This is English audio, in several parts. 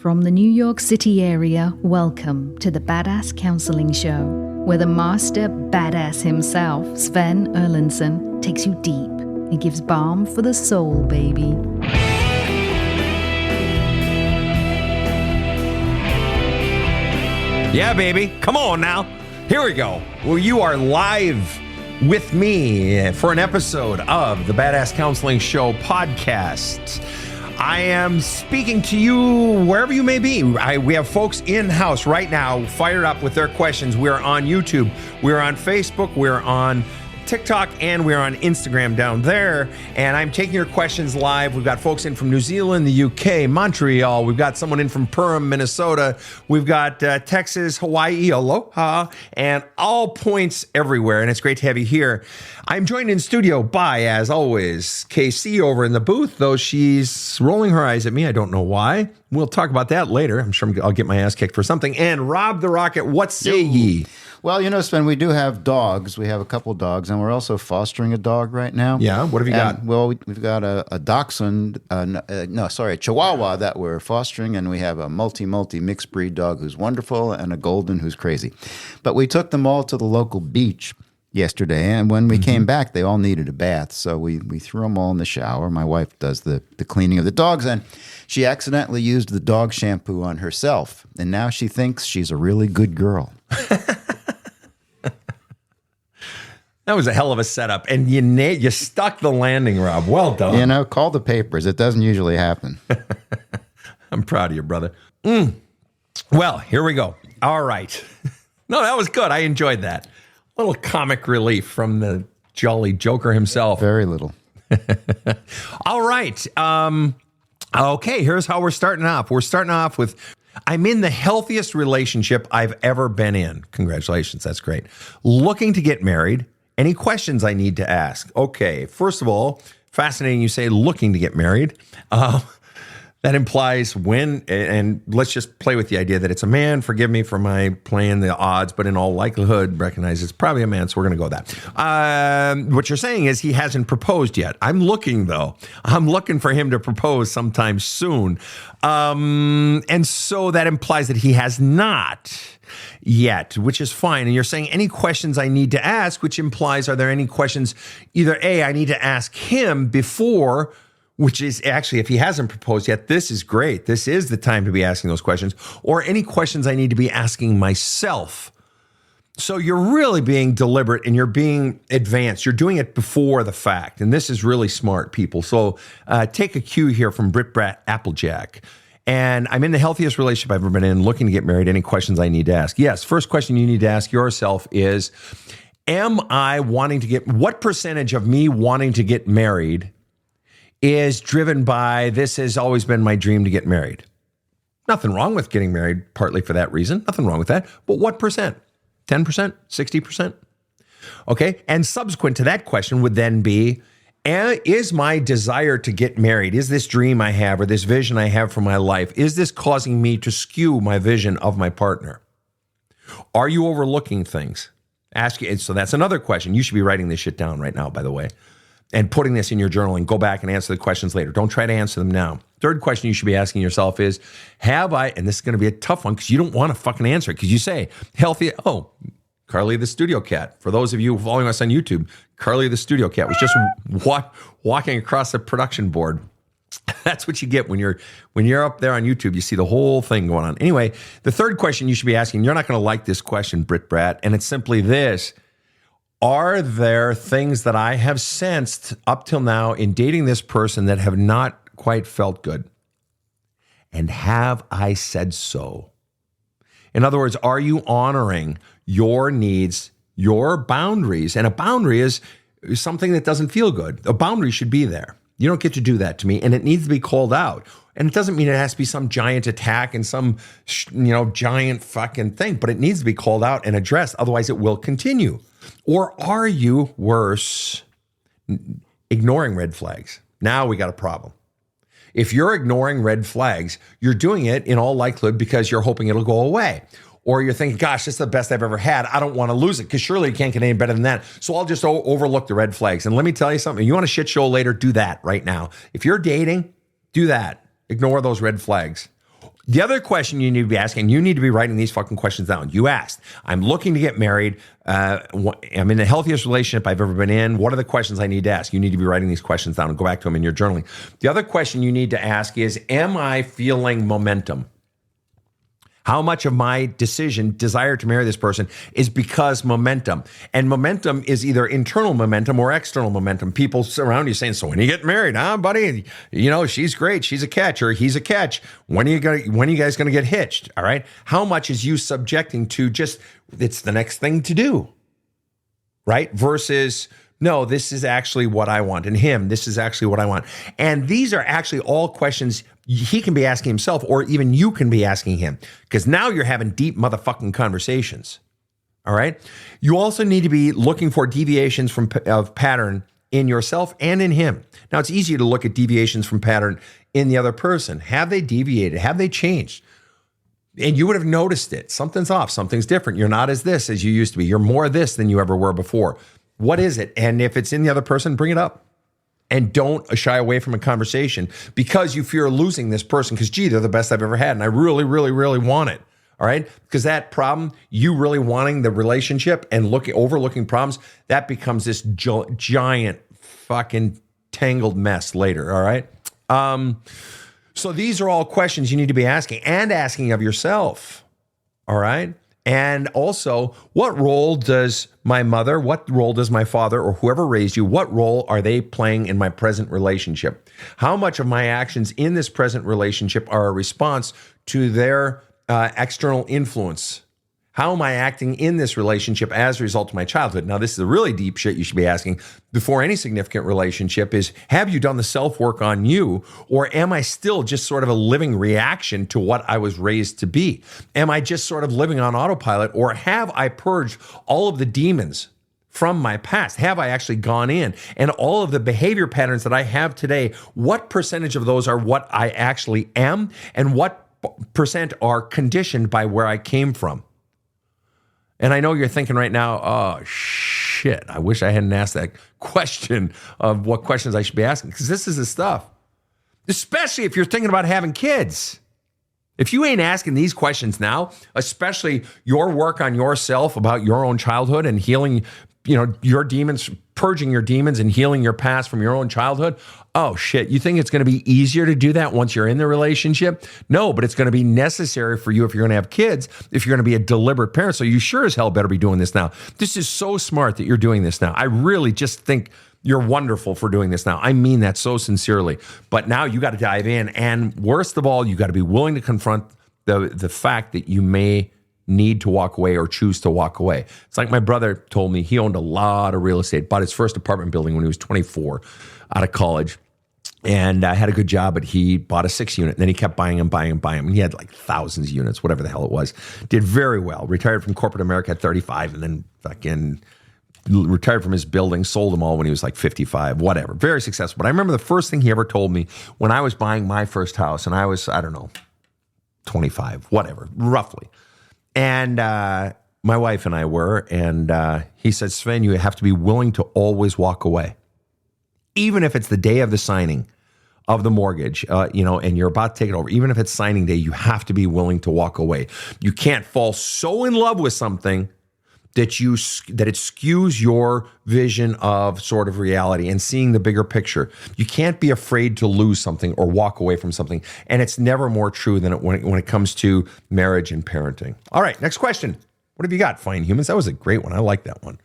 From the New York City area, welcome to the Badass Counseling Show, where the master badass himself, Sven Erlandson, takes you deep and gives balm for the soul, baby. Yeah, baby. Come on now. Here we go. Well, you are live with me for an episode of the Badass Counseling Show podcast. I am speaking to you wherever you may be. We have folks in-house right now fired up with their questions. We're on YouTube. We're on Facebook. We're on TikTok, and we're on Instagram down there. And I'm taking your questions live. We've got folks in from New Zealand, the UK, Montreal. We've got someone in from Perham, Minnesota. We've got Texas, Hawaii, aloha, and all points everywhere. And it's great to have you here. I'm joined in studio by, as always, KC over in the booth, though she's rolling her eyes at me. I don't know why. We'll talk about that later. I'm sure I'll get my ass kicked for something. And Rob the Rocket, what say ye? Well, you know, Sven, we do have dogs. We have a couple dogs, and we're also fostering a dog right now. Yeah, what have you got? Well, we've got a dachshund, a Chihuahua that we're fostering, and we have a multi mixed breed dog who's wonderful and a golden who's crazy. But we took them all to the local beach yesterday, and when we came back, they all needed a bath, so we threw them all in the shower. My wife does the cleaning of the dogs, and she accidentally used the dog shampoo on herself, and now she thinks she's a really good girl. That was a hell of a setup, and you stuck the landing, Rob. Well done. You know, call the papers. It doesn't usually happen. I'm proud of you, brother. Well, here we go. All right. No, that was good. I enjoyed that. A little comic relief from the jolly Joker himself. Very little. All right. Okay, here's how we're starting off. We're starting off with, I'm in the healthiest relationship I've ever been in. Congratulations. That's great. Looking to get married. Any questions I need to ask? Okay, first of all, fascinating you say looking to get married. That implies when, and let's just play with the idea that it's a man. Forgive me for my playing the odds, but in all likelihood, recognize it's probably a man, so we're going to go with that. What you're saying is he hasn't proposed yet. I'm looking, though. I'm looking for him to propose sometime soon. And so that implies that he has not yet, which is fine. And you're saying any questions I need to ask, which implies, are there any questions, either A, I need to ask him before, which is actually, if he hasn't proposed yet, this is great. This is the time to be asking those questions, or any questions I need to be asking myself. So you're really being deliberate and you're being advanced. You're doing it before the fact. And this is really smart, people. So take a cue here from Brit Brat Applejack. And I'm in the healthiest relationship I've ever been in, looking to get married. Any questions I need to ask? Yes. First question you need to ask yourself is, what percentage of me wanting to get married is driven by, this has always been my dream to get married? Nothing wrong with getting married partly for that reason. Nothing wrong with that. But what percent? 10%? 60%? Okay. And subsequent to that question would then be, is my desire to get married, is this dream I have or this vision I have for my life, is this causing me to skew my vision of my partner? Are you overlooking things? So that's another question. You should be writing this shit down right now, by the way, and putting this in your journal and go back and answer the questions later. Don't try to answer them now. Third question you should be asking yourself is, and this is going to be a tough one because you don't want to fucking answer it because you say, Carly the studio cat. For those of you following us on YouTube, Carly the studio cat was just walking across the production board. That's what you get when you're up there on YouTube. You see the whole thing going on. Anyway, the third question you should be asking, you're not going to like this question, Brit Brat, and it's simply this. Are there things that I have sensed up till now in dating this person that have not quite felt good? And have I said so? In other words, are you honoring your needs, your boundaries? And a boundary is something that doesn't feel good. A boundary should be there. You don't get to do that to me, and it needs to be called out. And it doesn't mean it has to be some giant attack and some, giant fucking thing, but it needs to be called out and addressed. Otherwise, it will continue. Or are you, worse, ignoring red flags? Now we got a problem. If you're ignoring red flags, you're doing it in all likelihood because you're hoping it'll go away. Or you're thinking, gosh, this is the best I've ever had. I don't want to lose it because surely it can't get any better than that. So I'll just overlook the red flags. And let me tell you something. You want a shit show later? Do that right now. If you're dating, do that. Ignore those red flags. The other question you need to be asking, you need to be writing these fucking questions down. You asked, I'm looking to get married. I'm in the healthiest relationship I've ever been in. What are the questions I need to ask? You need to be writing these questions down and go back to them in your journaling. The other question you need to ask is, am I feeling momentum? How much of my desire to marry this person is because momentum? And momentum is either internal momentum or external momentum. People around you saying, so when you get married, huh, buddy? You know, she's great. She's a catch, or he's a catch. When are you guys going to get hitched? All right. How much is you subjecting to just, it's the next thing to do, right? Versus, no, this is actually what I want. And him, this is actually what I want. And these are actually all questions he can be asking himself, or even you can be asking him, because now you're having deep motherfucking conversations. All right. You also need to be looking for deviations of pattern in yourself and in him. Now, it's easier to look at deviations from pattern in the other person. Have they deviated? Have they changed? And you would have noticed it. Something's off. Something's different. You're not as this as you used to be. You're more this than you ever were before. What is it? And if it's in the other person, bring it up. And don't shy away from a conversation because you fear losing this person because, gee, they're the best I've ever had. And I really, really, really want it. All right. Because that problem, you really wanting the relationship and overlooking problems, that becomes this giant fucking tangled mess later. All right. So these are all questions you need to be asking of yourself. All right. And also, what role does my mother, what role does my father, or whoever raised you, what role are they playing in my present relationship? How much of my actions in this present relationship are a response to their external influence? How am I acting in this relationship as a result of my childhood? Now, this is the really deep shit you should be asking before any significant relationship is, have you done the self-work on you, or am I still just sort of a living reaction to what I was raised to be? Am I just sort of living on autopilot, or have I purged all of the demons from my past? Have I actually gone in? And all of the behavior patterns that I have today, what percentage of those are what I actually am, and what percent are conditioned by where I came from? And I know you're thinking right now, oh, shit, I wish I hadn't asked that question of what questions I should be asking, because this is the stuff, especially if you're thinking about having kids. If you ain't asking these questions now, especially your work on yourself about your own childhood and healing, your demons, purging your demons and healing your past from your own childhood. Oh shit, you think it's going to be easier to do that once you're in the relationship? No, but it's going to be necessary for you if you're going to have kids, if you're going to be a deliberate parent. So you sure as hell better be doing this now. This is so smart that you're doing this now. I really just think you're wonderful for doing this now. I mean that so sincerely. But now you got to dive in. And worst of all, you got to be willing to confront the fact that you may need to walk away or choose to walk away. It's like my brother told me, he owned a lot of real estate, bought his first apartment building when he was 24 out of college. And I had a good job, but he bought a 6-unit. And then he kept buying them. And he had like thousands of units, whatever the hell it was. Did very well. Retired from corporate America at 35 and then fucking retired from his building, sold them all when he was like 55, whatever. Very successful. But I remember the first thing he ever told me when I was buying my first house, and I was, 25, whatever, roughly. And my wife and I were, and he said, Sven, you have to be willing to always walk away. Even if it's the day of the signing of the mortgage, and you're about to take it over, even if it's signing day, you have to be willing to walk away. You can't fall so in love with something that it skews your vision of sort of reality and seeing the bigger picture. You can't be afraid to lose something or walk away from something. And it's never more true than when it comes to marriage and parenting. All right, next question. What have you got, Fine Humans? That was a great one. I like that one.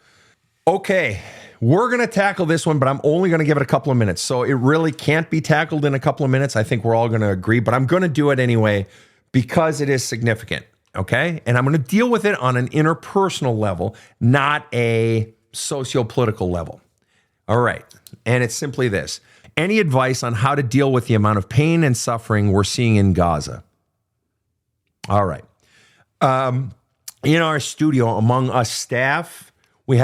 Okay, we're going to tackle this one, but I'm only going to give it a couple of minutes. So it really can't be tackled in a couple of minutes. I think we're all going to agree, but I'm going to do it anyway because it is significant. Okay. And I'm going to deal with it on an interpersonal level, not a socio-political level. All right. And it's simply this. Any advice on how to deal with the amount of pain and suffering we're seeing in Gaza? All right. In our studio, among us staff, we've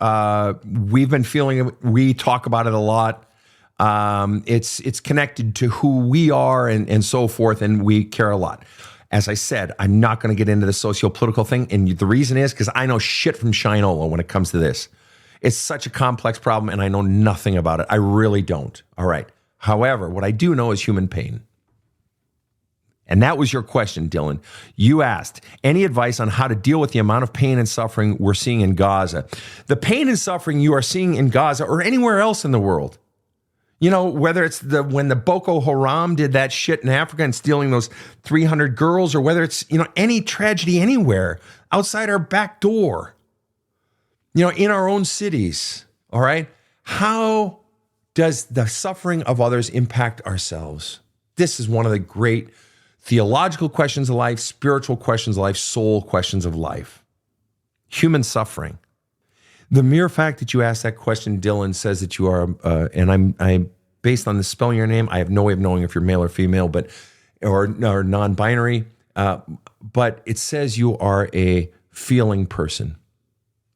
been feeling it. We talk about it a lot. It's connected to who we are and so forth. And we care a lot. As I said, I'm not going to get into the socio-political thing. And the reason is because I know shit from Shinola when it comes to this. It's such a complex problem and I know nothing about it. I really don't. All right. However, what I do know is human pain. And that was your question, Dylan. You asked, any advice on how to deal with the amount of pain and suffering we're seeing in Gaza? The pain and suffering you are seeing in Gaza or anywhere else in the world. You know, whether it's when the Boko Haram did that shit in Africa and stealing those 300 girls, or whether it's, any tragedy anywhere outside our back door, in our own cities, all right? How does the suffering of others impact ourselves? This is one of the great theological questions of life, spiritual questions of life, soul questions of life. Human suffering. The mere fact that you asked that question, Dylan, says that you are, and I'm based on the spelling of your name, I have no way of knowing if you're male or female, or non-binary, but it says you are a feeling person.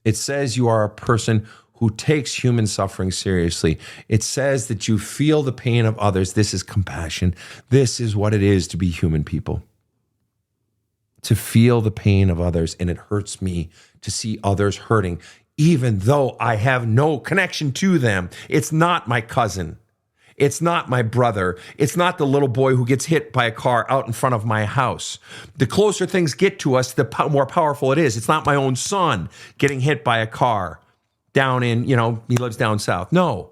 It says you are a person who takes human suffering seriously. It says that you feel the pain of others. This is compassion. This is what it is to be human people. To feel the pain of others, and it hurts me to see others hurting, even though I have no connection to them. It's not my cousin. It's not my brother. It's not the little boy who gets hit by a car out in front of my house. The closer things get to us, the more powerful it is. It's not my own son getting hit by a car down in, he lives down south. No,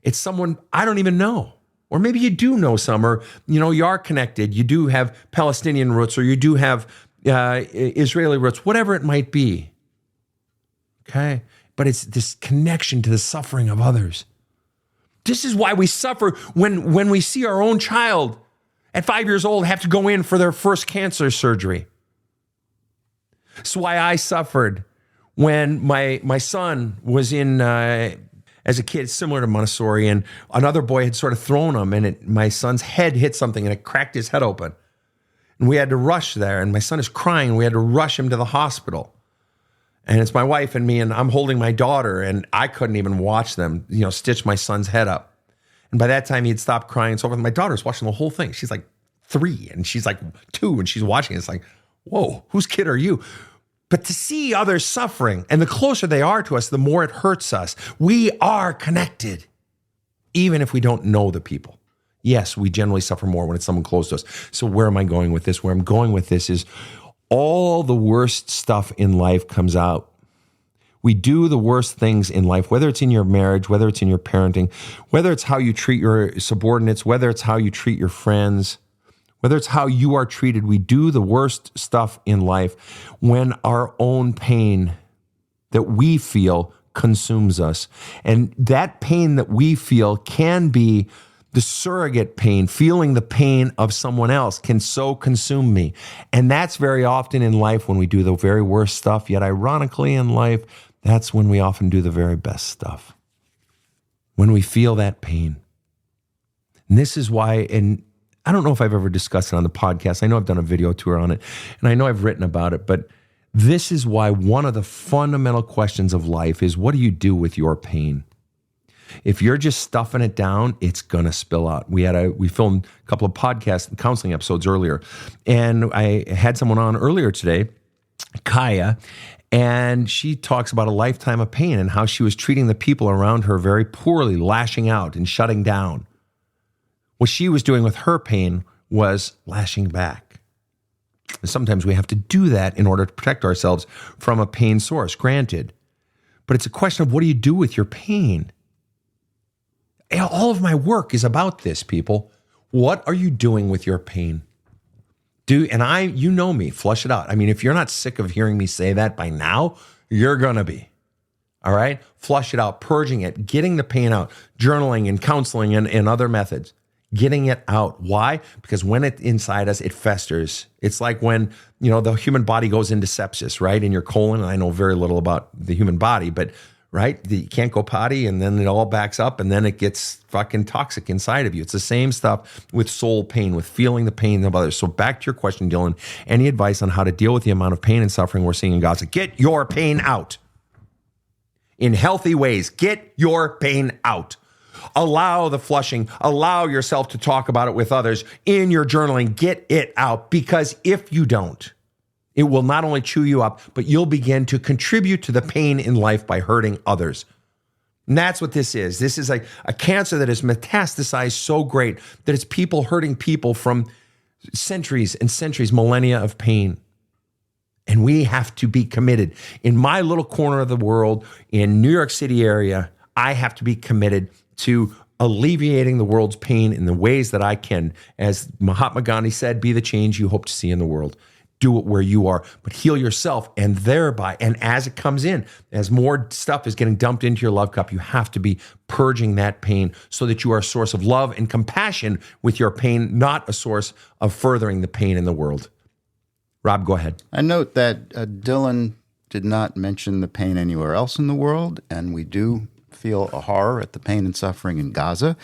it's someone I don't even know. Or maybe you do know some, or, you are connected. You do have Palestinian roots, or you do have Israeli roots, whatever it might be. Okay? But it's this connection to the suffering of others. This is why we suffer when we see our own child at 5 years old have to go in for their first cancer surgery. It's why I suffered when my son was in, as a kid, similar to Montessori, and another boy had sort of thrown him, and my son's head hit something, and it cracked his head open. And we had to rush there, and my son is crying, and we had to rush him to the hospital. And it's my wife and me, and I'm holding my daughter, and I couldn't even watch them, stitch my son's head up. And by that time, he'd stopped crying and so forth. My daughter's watching the whole thing. She's like 3, and she's like 2, and she's watching. It's like, whoa, whose kid are you? But to see others suffering, and the closer they are to us, the more it hurts us. We are connected, even if we don't know the people. Yes, we generally suffer more when it's someone close to us. So where am I going with this? Where I'm going with this is all the worst stuff in life comes out. We do the worst things in life, whether it's in your marriage, whether it's in your parenting, whether it's how you treat your subordinates, whether it's how you treat your friends, whether it's how you are treated. We do the worst stuff in life when our own pain that we feel consumes us. And that pain that we feel can be the surrogate pain. Feeling the pain of someone else can so consume me. And that's very often in life when we do the very worst stuff. Yet ironically in life, that's when we often do the very best stuff. When we feel that pain. And this is why, and I don't know if I've ever discussed it on the podcast. I know I've done a video tour on it, and I know I've written about it, but this is why one of the fundamental questions of life is, what do you do with your pain? If you're just stuffing it down, it's going to spill out. We filmed a couple of podcast counseling episodes earlier, and I had someone on earlier today, Kaya, and she talks about a lifetime of pain and how she was treating the people around her very poorly, lashing out and shutting down. What she was doing with her pain was lashing back. And sometimes we have to do that in order to protect ourselves from a pain source, granted. But it's a question of, what do you do with your pain? All of my work is about this, people. What are you doing with your pain? You know me, flush it out. I mean, if you're not sick of hearing me say that by now, you're going to be. All right? Flush it out, purging it, getting the pain out, journaling and counseling and other methods. Getting it out. Why? Because when it's inside us, it festers. It's like when, the human body goes into sepsis, right? In your colon. And I know very little about the human body, but right? You can't go potty, and then it all backs up, and then it gets fucking toxic inside of you. It's the same stuff with soul pain, with feeling the pain of others. So back to your question, Dylan, any advice on how to deal with the amount of pain and suffering we're seeing in Gaza? Get your pain out. In healthy ways, get your pain out. Allow the flushing. Allow yourself to talk about it with others in your journaling. Get it out, because if you don't, it will not only chew you up, but you'll begin to contribute to the pain in life by hurting others. And that's what this is. This is a cancer that is metastasized so great that it's people hurting people from centuries and centuries, millennia of pain. And we have to be committed. In my little corner of the world, in New York City area, I have to be committed to alleviating the world's pain in the ways that I can. As Mahatma Gandhi said, be the change you hope to see in the world. Do it where you are, but heal yourself, and thereby, and as it comes in, as more stuff is getting dumped into your love cup, you have to be purging that pain so that you are a source of love and compassion with your pain, not a source of furthering the pain in the world. Rob, go ahead. I note that Dylan did not mention the pain anywhere else in the world, and we do feel a horror at the pain and suffering in Gaza.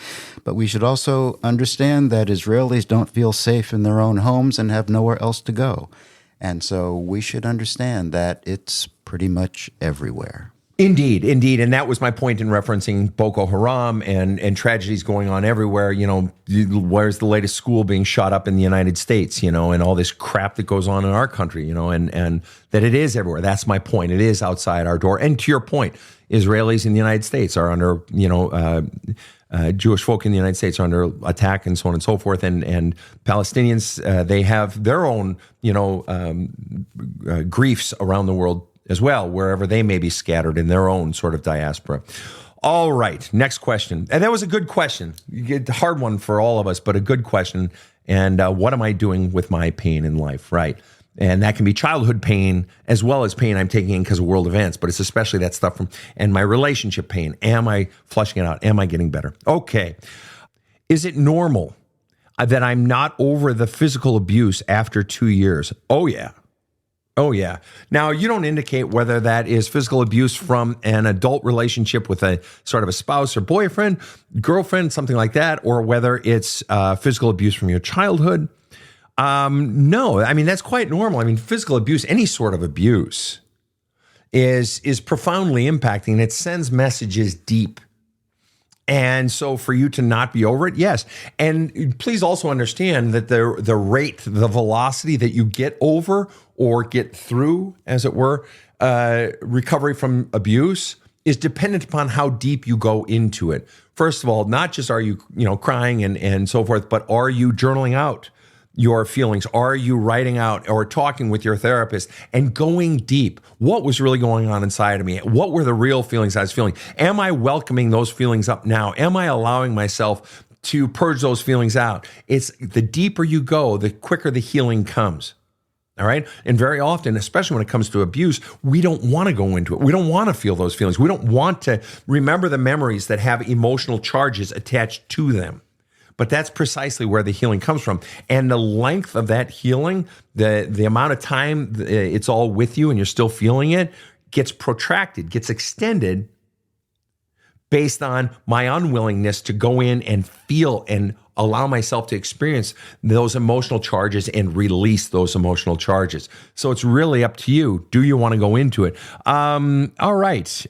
But we should also understand that Israelis don't feel safe in their own homes and have nowhere else to go. And so we should understand that it's pretty much everywhere. Indeed, indeed. And that was my point in referencing Boko Haram and tragedies going on everywhere. You know, where's the latest school being shot up in the United States, you know, and all this crap that goes on in our country, you know, and that it is everywhere. That's my point. It is outside our door. And to your point, Israelis in the United States are under, you know, Jewish folk in the United States are under attack and so on and so forth. And Palestinians, they have their own, you know, griefs around the world as well, wherever they may be scattered in their own sort of diaspora. All right, next question. And that was a good question. A hard one for all of us, but a good question. And what am I doing with my pain in life, right? And that can be childhood pain as well as pain I'm taking in because of world events, but it's especially that stuff and my relationship pain. Am I flushing it out? Am I getting better? Okay. Is it normal that I'm not over the physical abuse after 2 years? Oh, yeah. Oh, yeah. Now, you don't indicate whether that is physical abuse from an adult relationship with a sort of a spouse or boyfriend, girlfriend, something like that, or whether it's physical abuse from your childhood. No, I mean, that's quite normal. I mean, physical abuse, any sort of abuse is profoundly impacting, and it sends messages deep. And so for you to not be over it, yes. And please also understand that the rate, the velocity that you get over or get through, as it were, recovery from abuse is dependent upon how deep you go into it. First of all, not just are you, crying and so forth, but are you journaling out your feelings? Are you writing out or talking with your therapist and going deep? What was really going on inside of me? What were the real feelings I was feeling? Am I welcoming those feelings up now? Am I allowing myself to purge those feelings out? It's the deeper you go, the quicker the healing comes. All right. And very often, especially when it comes to abuse, we don't want to go into it. We don't want to feel those feelings. We don't want to remember the memories that have emotional charges attached to them. But that's precisely where the healing comes from. And the length of that healing, the amount of time it's all with you and you're still feeling it, gets protracted, gets extended based on my unwillingness to go in and feel and allow myself to experience those emotional charges and release those emotional charges. So it's really up to you. Do you want to go into it? All right.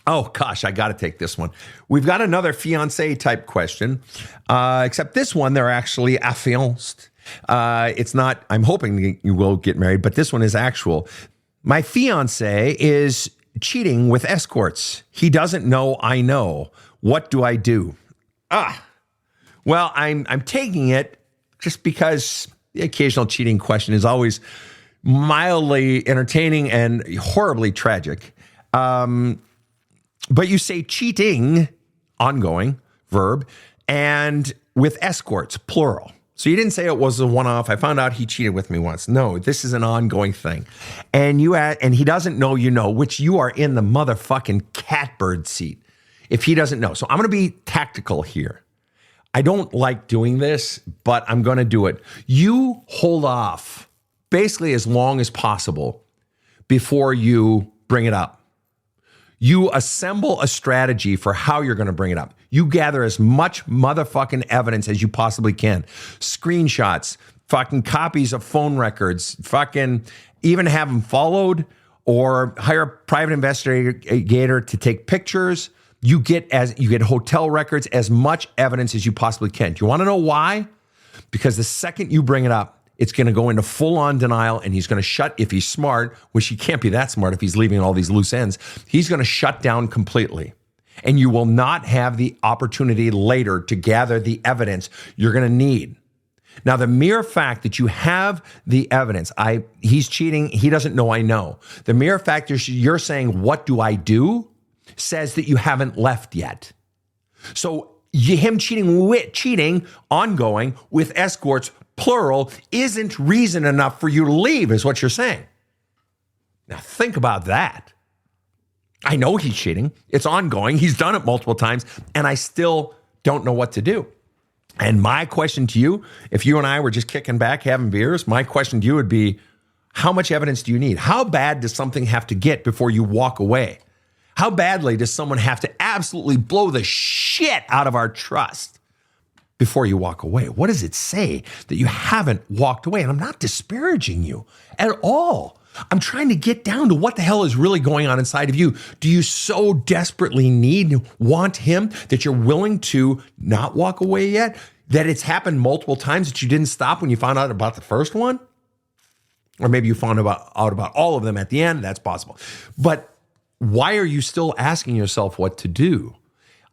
Oh, gosh, I got to take this one. We've got another fiancé type question, except this one, they're actually affianced. It's not, I'm hoping you will get married, but this one is actual. My fiancé is cheating with escorts. He doesn't know I know. What do I do? Well, I'm taking it just because the occasional cheating question is always mildly entertaining and horribly tragic. But you say cheating, ongoing, verb, and with escorts, plural. So you didn't say it was a one-off. I found out he cheated with me once. No, this is an ongoing thing. And and he doesn't know you know, which you are in the motherfucking catbird seat if he doesn't know. So I'm going to be tactical here. I don't like doing this, but I'm going to do it. You hold off basically as long as possible before you bring it up. You assemble a strategy for how you're going to bring it up. You gather as much motherfucking evidence as you possibly can. Screenshots, fucking copies of phone records, fucking even have them followed or hire a private investigator to take pictures. You get hotel records, as much evidence as you possibly can. Do you want to know why? Because the second you bring it up, it's going to go into full-on denial, and he's going to shut, if he's smart, which he can't be that smart if he's leaving all these loose ends, he's going to shut down completely. And you will not have the opportunity later to gather the evidence you're going to need Now, the mere fact that you have the evidence, he's cheating, he doesn't know I know. The mere fact you're saying, what do I do, says that you haven't left yet. So him cheating ongoing with escorts, plural, isn't reason enough for you to leave, is what you're saying. Now, think about that. I know he's cheating. It's ongoing. He's done it multiple times, and I still don't know what to do. And my question to you, if you and I were just kicking back, having beers, my question to you would be, how much evidence do you need? How bad does something have to get before you walk away? How badly does someone have to absolutely blow the shit out of our trust before you walk away? What does it say that you haven't walked away? And I'm not disparaging you at all. I'm trying to get down to what the hell is really going on inside of you. Do you so desperately want him that you're willing to not walk away yet? That it's happened multiple times that you didn't stop when you found out about the first one? Or maybe you found out about all of them at the end. That's possible. But why are you still asking yourself what to do?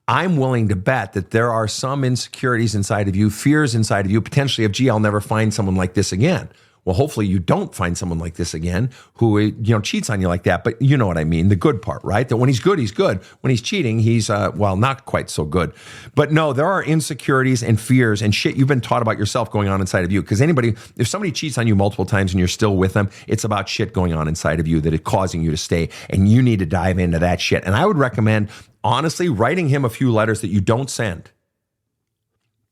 I'm willing to bet that there are some insecurities inside of you, fears inside of you, potentially of, gee, I'll never find someone like this again. Well, hopefully you don't find someone like this again who, cheats on you like that. But you know what I mean, the good part, right? That when he's good, he's good. When he's cheating, he's, not quite so good. But no, there are insecurities and fears and shit you've been taught about yourself going on inside of you. Because if somebody cheats on you multiple times and you're still with them, it's about shit going on inside of you that is causing you to stay. And you need to dive into that shit. And I would recommend, honestly, writing him a few letters that you don't send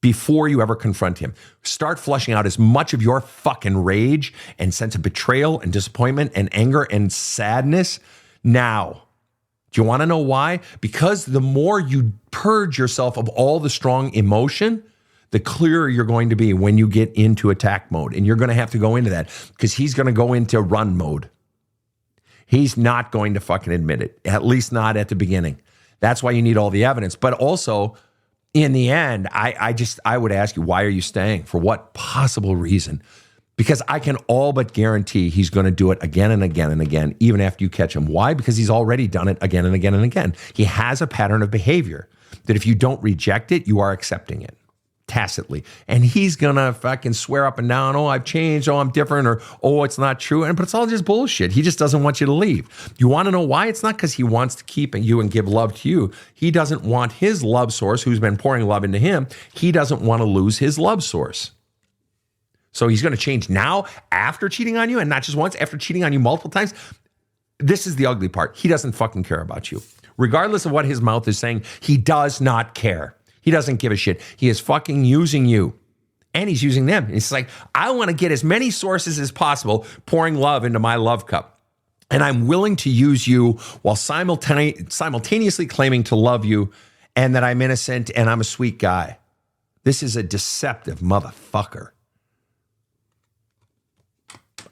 before you ever confront him. Start flushing out as much of your fucking rage and sense of betrayal and disappointment and anger and sadness now. Do you want to know why? Because the more you purge yourself of all the strong emotion, the clearer you're going to be when you get into attack mode. And you're going to have to go into that because he's going to go into run mode. He's not going to fucking admit it, at least not at the beginning. That's why you need all the evidence. But also, in the end, I would ask you, why are you staying? For what possible reason? Because I can all but guarantee he's going to do it again and again and again, even after you catch him. Why? Because he's already done it again and again and again. He has a pattern of behavior that if you don't reject it, you are accepting it tacitly. And he's going to fucking swear up and down, oh, I've changed, oh, I'm different, or oh, it's not true. But it's all just bullshit. He just doesn't want you to leave. You want to know why? It's not because he wants to keep you and give love to you. He doesn't want his love source, who's been pouring love into him, he doesn't want to lose his love source. So he's going to change now after cheating on you, and not just once, after cheating on you multiple times. This is the ugly part. He doesn't fucking care about you. Regardless of what his mouth is saying, he does not care. He doesn't give a shit. He is fucking using you. And he's using them. It's like, I want to get as many sources as possible pouring love into my love cup. And I'm willing to use you while simultaneously claiming to love you and that I'm innocent and I'm a sweet guy. This is a deceptive motherfucker.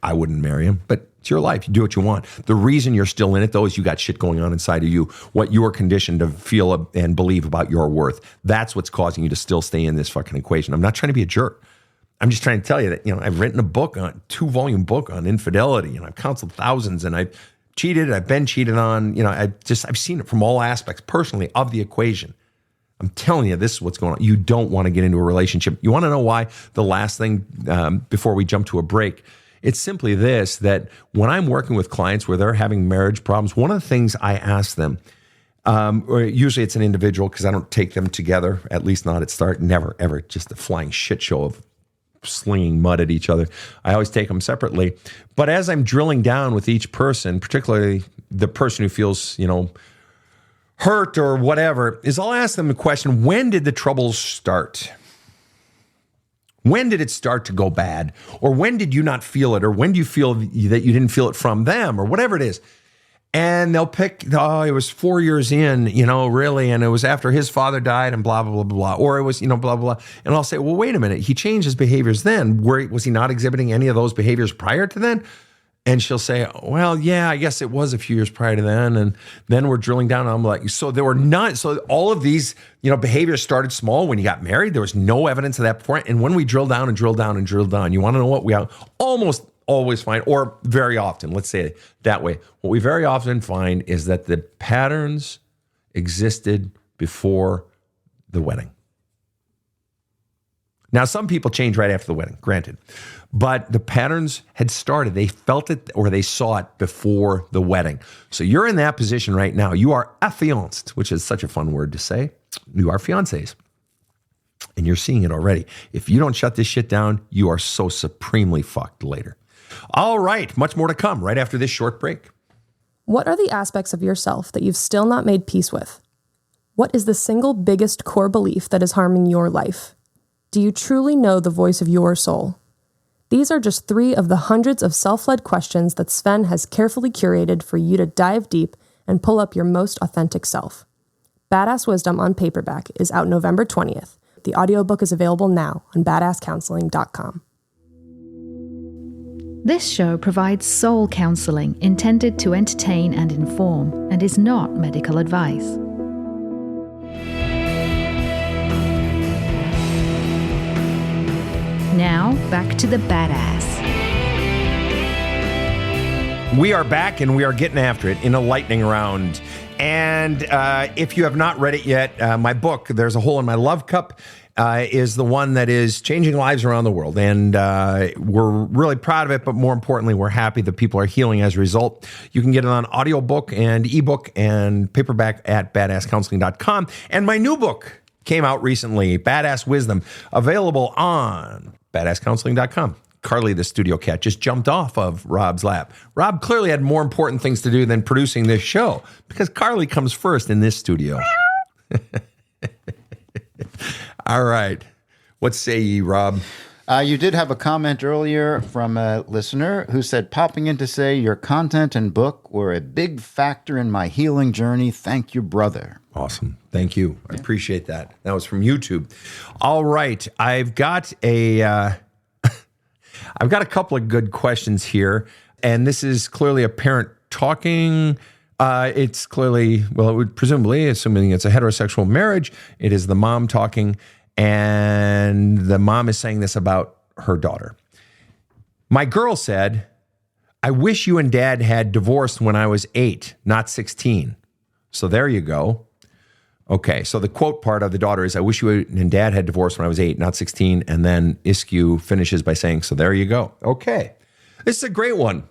I wouldn't marry him, but it's your life. You do what you want. The reason you're still in it, though, is you got shit going on inside of you, what you are conditioned to feel and believe about your worth. That's what's causing you to still stay in this fucking equation. I'm not trying to be a jerk. I'm just trying to tell you that, I've written a book, 2-volume book on infidelity, and I've counseled thousands, and I've cheated, I've been cheated on, I've seen it from all aspects personally of the equation. I'm telling you, this is what's going on. You don't want to get into a relationship. You want to know why? The last thing before we jump to a break, it's simply this, that when I'm working with clients where they're having marriage problems, one of the things I ask them, or usually it's an individual because I don't take them together, at least not at start, never, ever, just a flying shit show of slinging mud at each other. I always take them separately. But as I'm drilling down with each person, particularly the person who feels, hurt or whatever, is I'll ask them the question, when did the troubles start? When did it start to go bad? Or when did you not feel it? Or when do you feel that you didn't feel it from them? Or whatever it is. And they'll pick, oh, it was 4 years in, really. And it was after his father died and blah, blah, blah, blah. Or it was, blah, blah, blah. And I'll say, well, wait a minute. He changed his behaviors then. Was he not exhibiting any of those behaviors prior to then? And she'll say, well, yeah, I guess it was a few years prior to then. And then we're drilling down. And I'm like, so there were none. So all of these, behaviors started small when you got married. There was no evidence of that before. And when we drill down and drill down and drill down, you want to know what we almost always find, or very often, let's say it that way. What we very often find is that the patterns existed before the wedding. Now, some people change right after the wedding, granted, but the patterns had started. They felt it or they saw it before the wedding. So you're in that position right now. You are affianced, which is such a fun word to say. You are fiancés. And you're seeing it already. If you don't shut this shit down, you are so supremely fucked later. All right, much more to come right after this short break. What are the aspects of yourself that you've still not made peace with? What is the single biggest core belief that is harming your life? Do you truly know the voice of your soul? These are just 3 of the hundreds of self-led questions that Sven has carefully curated for you to dive deep and pull up your most authentic self. Badass Wisdom on paperback is out November 20th. The audiobook is available now on badasscounseling.com. This show provides soul counseling intended to entertain and inform and is not medical advice. Now, back to the badass. We are back and we are getting after it in a lightning round. And if you have not read it yet, my book, There's a Hole in My Love Cup, is the one that is changing lives around the world. And we're really proud of it, but more importantly, we're happy that people are healing as a result. You can get it on audiobook and ebook and paperback at badasscounseling.com. And my new book came out recently, Badass Wisdom, available on badasscounseling.com. Carly, the studio cat, just jumped off of Rob's lap. Rob clearly had more important things to do than producing this show because Carly comes first in this studio. All right. What say ye, Rob? You did have a comment earlier from a listener who said, popping in to say your content and book were a big factor in my healing journey. Thank you, brother. Awesome. Thank you. I appreciate that. That was from YouTube. All right. I've got a couple of good questions here, and this is clearly a parent talking. It's clearly, well, it would presumably, assuming it's a heterosexual marriage, it is the mom talking, and the mom is saying this about her daughter. My girl said, I wish you and dad had divorced when I was 8, not 16. So there you go. Okay, so the quote part of the daughter is, I wish you and dad had divorced when I was 8, not 16. And then Iskew finishes by saying, so there you go. Okay, this is a great one.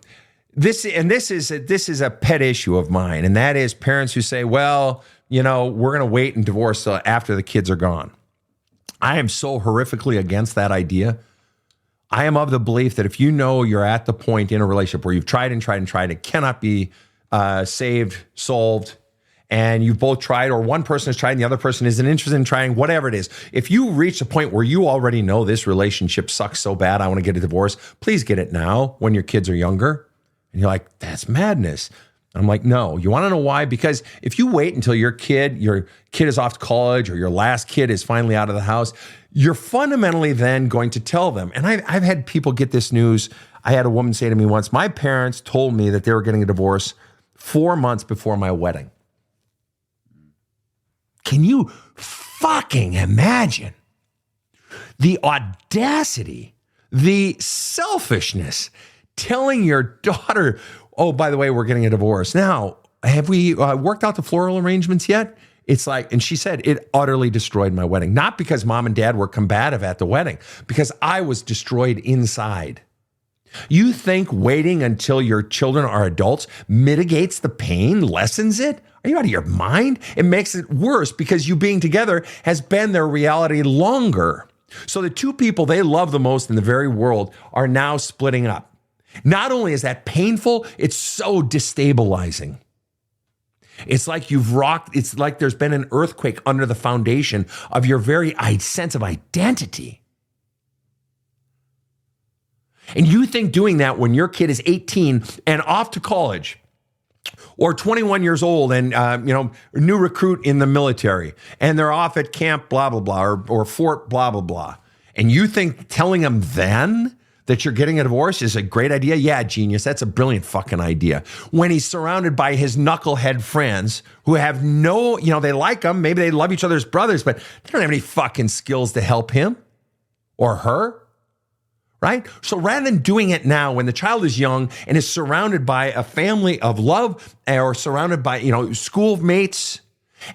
This is a pet issue of mine, and that is parents who say, well, we're going to wait and divorce after the kids are gone. I am so horrifically against that idea. I am of the belief that if you know you're at the point in a relationship where you've tried and tried and tried, it cannot be saved, solved, and you've both tried, or one person has tried and the other person isn't interested in trying, whatever it is. If you reach a point where you already know this relationship sucks so bad, I want to get a divorce, please get it now when your kids are younger. And you're like, that's madness. I'm like, no. You want to know why? Because if you wait until your kid is off to college or your last kid is finally out of the house, you're fundamentally then going to tell them. And I've had people get this news. I had a woman say to me once, my parents told me that they were getting a divorce 4 months before my wedding. Can you fucking imagine the audacity, the selfishness, telling your daughter, oh, by the way, we're getting a divorce. Now, have we worked out the floral arrangements yet? It's like, and she said, it utterly destroyed my wedding. Not because mom and dad were combative at the wedding, because I was destroyed inside. You think waiting until your children are adults mitigates the pain, lessens it? Are you out of your mind? It makes it worse because you being together has been their reality longer. So the two people they love the most in the very world are now splitting up. Not only is that painful, it's so destabilizing. It's like it's like there's been an earthquake under the foundation of your very sense of identity. And you think doing that when your kid is 18 and off to college, or 21 years old and, new recruit in the military, and they're off at camp, blah, blah, blah, or Fort, blah, blah, blah. And you think telling them then that you're getting a divorce is a great idea? Yeah, genius. That's a brilliant fucking idea. When he's surrounded by his knucklehead friends who have no, they like him. Maybe they love each other as brothers, but they don't have any fucking skills to help him or her. Right? So rather than doing it now when the child is young and is surrounded by a family of love or surrounded by, schoolmates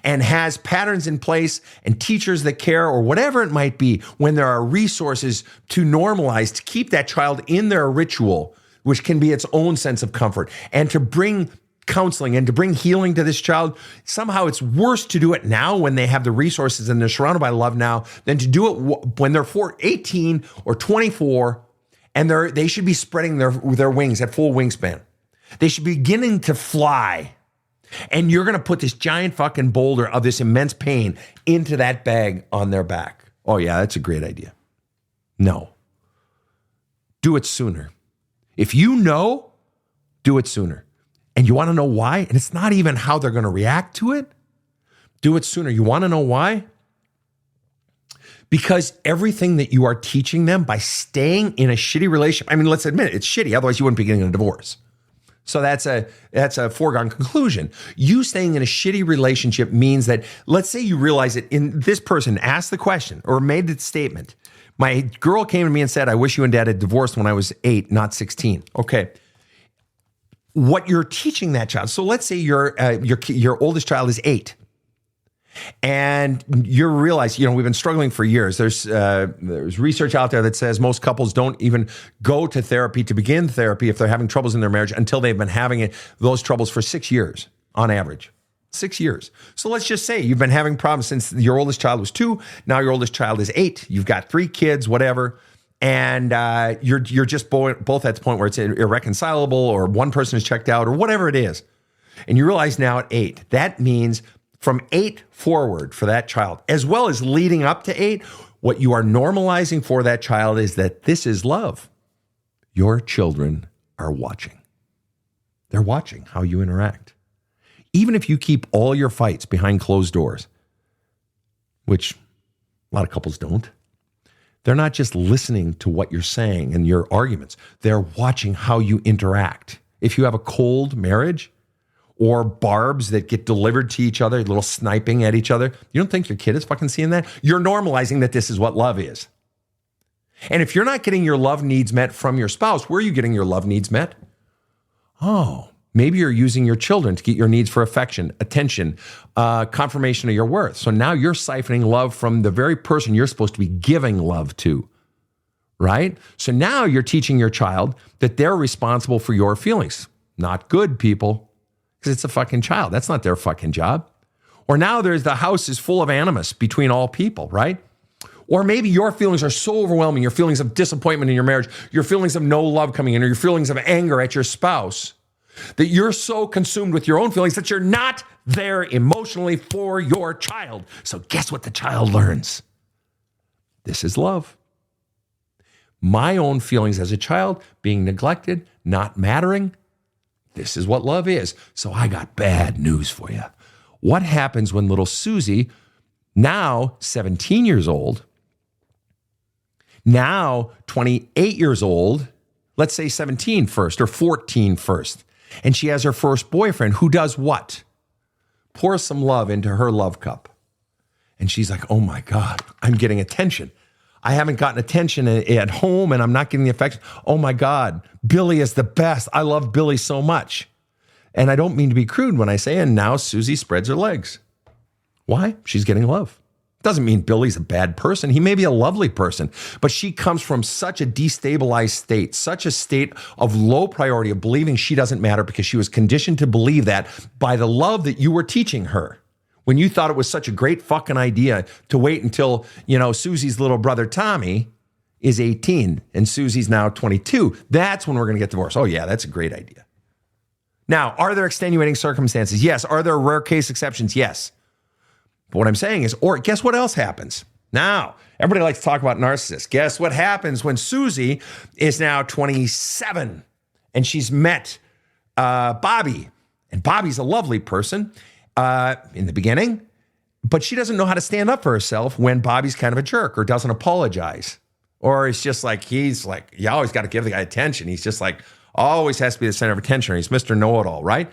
and has patterns in place and teachers that care or whatever it might be, when there are resources to normalize, to keep that child in their ritual, which can be its own sense of comfort, and to bring counseling and to bring healing to this child, somehow it's worse to do it now when they have the resources and they're surrounded by love now than to do it when they're 18 or 24 and they should be spreading their wings at full wingspan. They should be beginning to fly. And you're going to put this giant fucking boulder of this immense pain into that bag on their back. Oh, yeah, that's a great idea. No. Do it sooner. If you know, do it sooner. And you want to know why? And it's not even how they're going to react to it. Do it sooner. You want to know why? Because everything that you are teaching them by staying in a shitty relationship, I mean, let's admit it, it's shitty. Otherwise, you wouldn't be getting a divorce. So that's a foregone conclusion. You staying in a shitty relationship means that, let's say you realize that in this person asked the question or made the statement, my girl came to me and said, I wish you and dad had divorced when I was 8, not 16. Okay. What you're teaching that child. So let's say your oldest child is 8. And you realize, we've been struggling for years. There's research out there that says most couples don't even go to therapy to begin therapy if they're having troubles in their marriage until they've been having those troubles for 6 years on average. 6 years. So let's just say you've been having problems since your oldest child was 2. Now your oldest child is 8. You've got 3 kids, whatever. And you're just both at the point where it's irreconcilable or one person is checked out or whatever it is. And you realize now at 8, that means from 8 forward for that child, as well as leading up to 8, what you are normalizing for that child is that this is love. Your children are watching. They're watching how you interact. Even if you keep all your fights behind closed doors, which a lot of couples don't, they're not just listening to what you're saying and your arguments. They're watching how you interact. If you have a cold marriage, or barbs that get delivered to each other, little sniping at each other. You don't think your kid is fucking seeing that? You're normalizing that this is what love is. And if you're not getting your love needs met from your spouse, where are you getting your love needs met? Oh, maybe you're using your children to get your needs for affection, attention, confirmation of your worth. So now you're siphoning love from the very person you're supposed to be giving love to, right? So now you're teaching your child that they're responsible for your feelings. Not good, people. Because it's a fucking child. That's not their fucking job. Or now the house is full of animus between all people, right? Or maybe your feelings are so overwhelming, your feelings of disappointment in your marriage, your feelings of no love coming in, or your feelings of anger at your spouse, that you're so consumed with your own feelings that you're not there emotionally for your child. So guess what the child learns? This is love. My own feelings as a child, being neglected, not mattering, this is what love is. So I got bad news for you. What happens when little Susie, now 17 years old, now 28 years old, let's say 17 first or 14 first, and she has her first boyfriend who does what? Pours some love into her love cup. And she's like, oh my God, I'm getting attention. I haven't gotten attention at home and I'm not getting the affection. Oh my God, Billy is the best. I love Billy so much. And I don't mean to be crude when I say, and now Susie spreads her legs. Why? She's getting love. Doesn't mean Billy's a bad person. He may be a lovely person, but she comes from such a destabilized state, such a state of low priority of believing she doesn't matter because she was conditioned to believe that by the love that you were teaching her. When you thought it was such a great fucking idea to wait until, Susie's little brother Tommy is 18 and Susie's now 22. That's when we're going to get divorced. Oh yeah, that's a great idea. Now, are there extenuating circumstances? Yes. Are there rare case exceptions? Yes. But what I'm saying is, or guess what else happens? Now, everybody likes to talk about narcissists. Guess what happens when Susie is now 27 and she's met Bobby, and Bobby's a lovely person in the beginning, but she doesn't know how to stand up for herself when Bobby's kind of a jerk or doesn't apologize. Or it's just like, he's like, you always got to give the guy attention. He's just like, always has to be the center of attention. Or he's Mr. Know-It-All, right?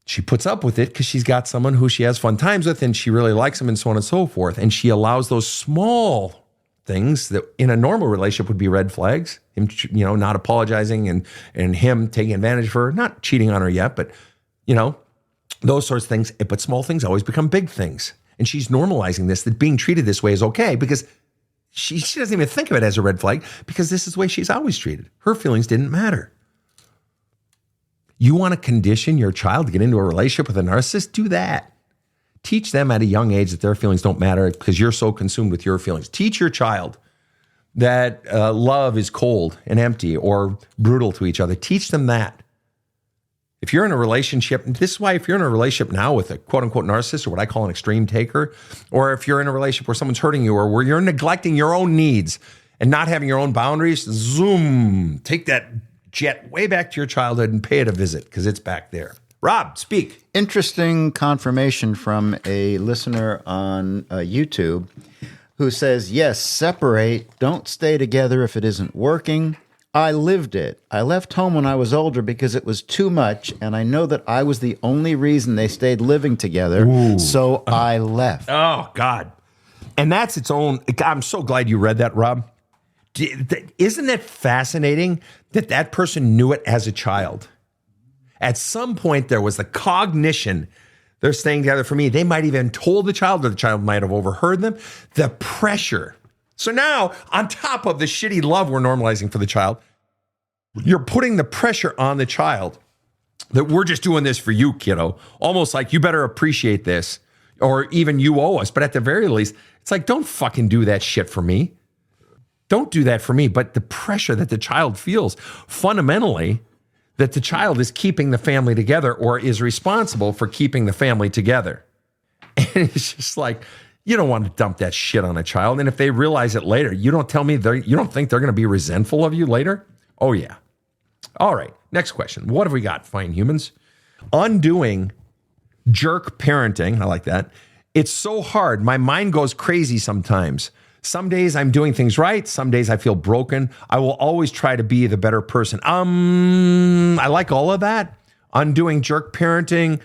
She puts up with it because she's got someone who she has fun times with and she really likes him and so on and so forth. And she allows those small things that in a normal relationship would be red flags, him, not apologizing and him taking advantage of her, not cheating on her yet, but, those sorts of things. But small things always become big things. And she's normalizing this, that being treated this way is okay, because she doesn't even think of it as a red flag, because this is the way she's always treated. Her feelings didn't matter. You want to condition your child to get into a relationship with a narcissist? Do that. Teach them at a young age that their feelings don't matter because you're so consumed with your feelings. Teach your child that love is cold and empty or brutal to each other. Teach them that. If you're in a relationship, this is why if you're in a relationship now with a quote unquote narcissist, or what I call an extreme taker, or if you're in a relationship where someone's hurting you or where you're neglecting your own needs and not having your own boundaries, zoom, take that jet way back to your childhood and pay it a visit because it's back there. Rob, speak. Interesting confirmation from a listener on YouTube who says, yes, separate, don't stay together if it isn't working. I lived it. I left home when I was older because it was too much, and I know that I was the only reason they stayed living together, so I left. Oh, God. And that's its own. I'm so glad you read that, Rob. Isn't it fascinating that that person knew it as a child? At some point, there was the cognition. They're staying together for me. They might even told the child, or the child might have overheard them. The pressure. So now, on top of the shitty love we're normalizing for the child, you're putting the pressure on the child that we're just doing this for you, kiddo. Almost like you better appreciate this, or even you owe us. But at the very least, it's like, don't fucking do that shit for me. Don't do that for me. But the pressure that the child feels, fundamentally, that the child is keeping the family together or is responsible for keeping the family together. And it's just like, you don't want to dump that shit on a child. And if they realize it later, you don't tell me, you don't think they're going to be resentful of you later? Oh, yeah. All right. Next question. What have we got, fine humans? Undoing jerk parenting. I like that. It's so hard. My mind goes crazy sometimes. Some days I'm doing things right. Some days I feel broken. I will always try to be the better person. I like all of that. Undoing jerk parenting.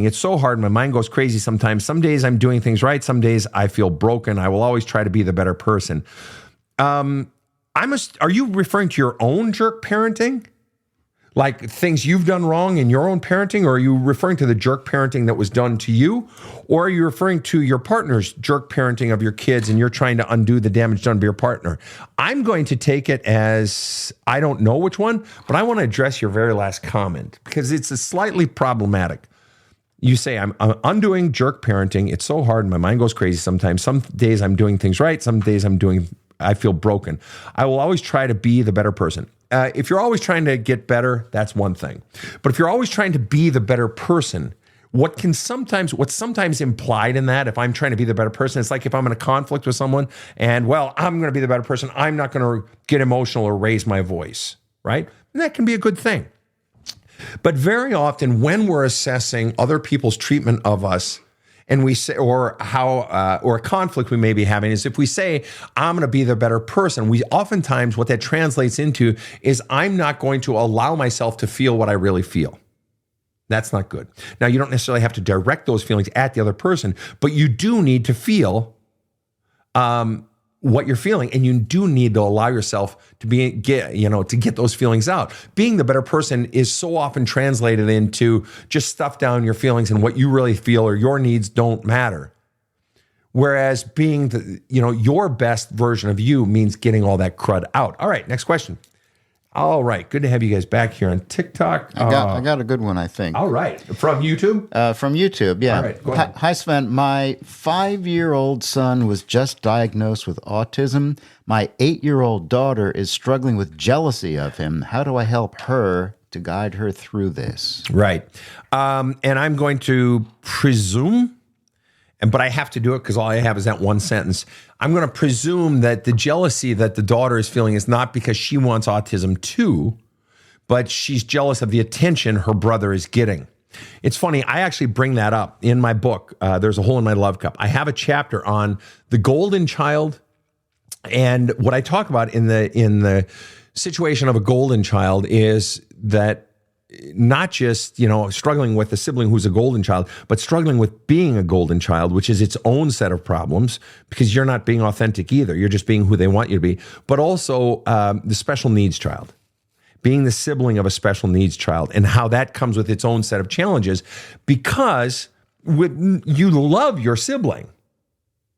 It's so hard. My mind goes crazy sometimes. Some days I'm doing things right. Some days I feel broken. I will always try to be the better person. Are you referring to your own jerk parenting? Like things you've done wrong in your own parenting? Or are you referring to the jerk parenting that was done to you? Or are you referring to your partner's jerk parenting of your kids and you're trying to undo the damage done by your partner? I'm going to take it as, I don't know which one, but I want to address your very last comment because it's slightly problematic. You say, I'm undoing jerk parenting. It's so hard. My mind goes crazy sometimes. Some days I'm doing things right. Some days I feel broken. I will always try to be the better person. If you're always trying to get better, that's one thing. But if you're always trying to be the better person, what's sometimes implied in that, if I'm trying to be the better person, it's like if I'm in a conflict with someone and, well, I'm going to be the better person, I'm not going to get emotional or raise my voice, right? And that can be a good thing. But very often when we're assessing other people's treatment of us, and we say, or a conflict we may be having is if we say, I'm going to be the better person, we oftentimes, what that translates into is I'm not going to allow myself to feel what I really feel. That's not good. Now, you don't necessarily have to direct those feelings at the other person, but you do need to feel what you're feeling, and you do need to allow yourself to get those feelings out. Being the better person is so often translated into just stuff down your feelings and what you really feel or your needs don't matter. Whereas being your best version of you means getting all that crud out. All right, next question. All right, good to have you guys back here on TikTok. I got a good one, I think. All right, from YouTube? From YouTube, yeah. All right, go ahead. Hi, Sven. My 5-year-old son was just diagnosed with autism. My 8-year-old daughter is struggling with jealousy of him. How do I help her to guide her through this? Right. And I'm going to presume, but I have to do it because all I have is that one sentence. I'm going to presume that the jealousy that the daughter is feeling is not because she wants autism too, but she's jealous of the attention her brother is getting. It's funny, I actually bring that up in my book, There's a Hole in My Love Cup. I have a chapter on the golden child, and what I talk about in the situation of a golden child is that not just, struggling with a sibling who's a golden child, but struggling with being a golden child, which is its own set of problems because you're not being authentic either. You're just being who they want you to be. But also the special needs child. being the sibling of a special needs child, and how that comes with its own set of challenges, because you love your sibling.